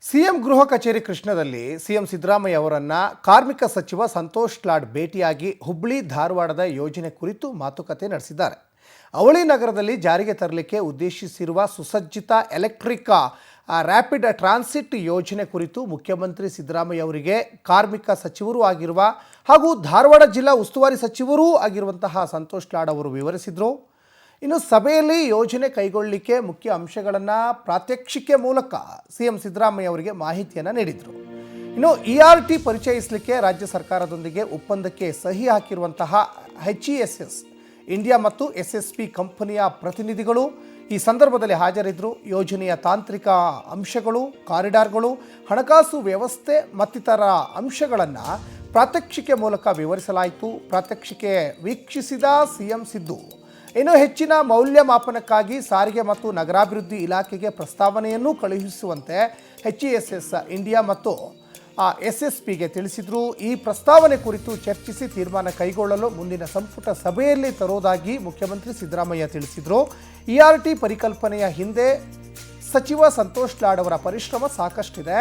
CM ಗೃಹ ಕಚೇರಿ ಕೃಷ್ಣದಲ್ಲಿ CM Siddaramaiah ಅವರನ್ನು ಕಾರ್ಮಿಕ ಸಚಿವ ಸಂತೋಷ್ ಲಾಡ್ ಭೇಟಿಯಾಗಿ ಹುಬ್ಬಳ್ಳಿ ಧಾರವಾಡದ ಯೋಜನೆ ಕುರಿತು ಮಾತುಕತೆ ನಡೆಸಿದ್ದಾರೆ. ಅವಳಿ ನಗರದಲ್ಲಿ ಜಾರಿಗೆ ತರಲಿಕ್ಕೆ ಉದ್ದೇಶಿಸಿರುವ ಸುಸಜ್ಜಿತ ಎಲೆಕ್ಟ್ರಿಕ್ ರ್ಯಾಪಿಡ್ ಟ್ರಾನ್ಸಿಟ್ ಯೋಜನೆ ಕುರಿತು ಮುಖ್ಯಮಂತ್ರಿ ಸಿದ್ದರಾಮಯ್ಯ ಅವರಿಗೆ ಕಾರ್ಮಿಕ ಸಚಿವರೂ ಆಗಿರುವ ಹಾಗೂ ಧಾರವಾಡ ಜಿಲ್ಲಾ ಉಸ್ತುವಾರಿ ಸಚಿವರೂ ಆಗಿರುವಂತಹ ಸಂತೋಷ್ ಲಾಡ್ ಅವರು ವಿವರಿಸಿದರು. ಇನ್ನು ಸಭೆಯಲ್ಲಿ ಯೋಜನೆ ಕೈಗೊಳ್ಳಲಿಕ್ಕೆ ಮುಖ್ಯ ಅಂಶಗಳನ್ನು ಪ್ರಾತ್ಯಕ್ಷಿಕೆ ಮೂಲಕ ಸಿಎಂ ಸಿದ್ದರಾಮಯ್ಯ ಅವರಿಗೆ ಮಾಹಿತಿಯನ್ನು ನೀಡಿದರು. ಇನ್ನು ERT ಪರಿಚಯಿಸಲಿಕ್ಕೆ ರಾಜ್ಯ ಸರ್ಕಾರದೊಂದಿಗೆ ಒಪ್ಪಂದಕ್ಕೆ ಸಹಿ ಹಾಕಿರುವಂತಹ HESS ಇಂಡಿಯಾ ಮತ್ತು SSP ಕಂಪನಿಯ ಪ್ರತಿನಿಧಿಗಳು ಈ ಸಂದರ್ಭದಲ್ಲಿ ಹಾಜರಿದ್ದರು. ಯೋಜನೆಯ ತಾಂತ್ರಿಕ ಅಂಶಗಳು, ಕಾರಿಡಾರ್ಗಳು, ಹಣಕಾಸು ವ್ಯವಸ್ಥೆ ಮತ್ತಿತರ ಅಂಶಗಳನ್ನು ಪ್ರಾತ್ಯಕ್ಷಿಕೆ ಮೂಲಕ ವಿವರಿಸಲಾಯಿತು. ಪ್ರಾತ್ಯಕ್ಷಿಕೆ ವೀಕ್ಷಿಸಿದ ಸಿಎಂ ಸಿದ್ದು ಇನ್ನು ಹೆಚ್ಚಿನ ಮೌಲ್ಯಮಾಪನಕ್ಕಾಗಿ ಸಾರಿಗೆ ಮತ್ತು ನಗರಾಭಿವೃದ್ಧಿ ಇಲಾಖೆಗೆ ಪ್ರಸ್ತಾವನೆಯನ್ನು ಕಳುಹಿಸುವಂತೆ HESS ಇಂಡಿಯಾ ಮತ್ತು SSPಗೆ ತಿಳಿಸಿದರು. ಈ ಪ್ರಸ್ತಾವನೆ ಕುರಿತು ಚರ್ಚಿಸಿ ತೀರ್ಮಾನ ಕೈಗೊಳ್ಳಲು ಮುಂದಿನ ಸಂಪುಟ ಸಭೆಯಲ್ಲಿ ತರುವುದಾಗಿ ಮುಖ್ಯಮಂತ್ರಿ ಸಿದ್ದರಾಮಯ್ಯ ತಿಳಿಸಿದರು. ERT ಪರಿಕಲ್ಪನೆಯ ಹಿಂದೆ ಸಚಿವ ಸಂತೋಷ್ ಲಾಡ್ ಅವರ ಪರಿಶ್ರಮ ಸಾಕಷ್ಟಿದೆ.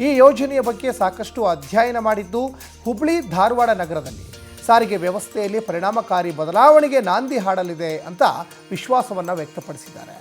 ಈ ಯೋಜನೆಯ ಬಗ್ಗೆ ಸಾಕಷ್ಟು ಅಧ್ಯಯನ ಮಾಡಿದ್ದು ಹುಬ್ಬಳ್ಳಿ ಧಾರವಾಡ ನಗರದಲ್ಲಿ ಸಾರಿಗೆ ವ್ಯವಸ್ಥೆಯಲ್ಲಿ ಪರಿಣಾಮಕಾರಿ ಬದಲಾವಣೆಗೆ ನಾಂದಿ ಹಾಡಲಿದೆ ಅಂತ ವಿಶ್ವಾಸವನ್ನು ವ್ಯಕ್ತಪಡಿಸಿದ್ದಾರೆ.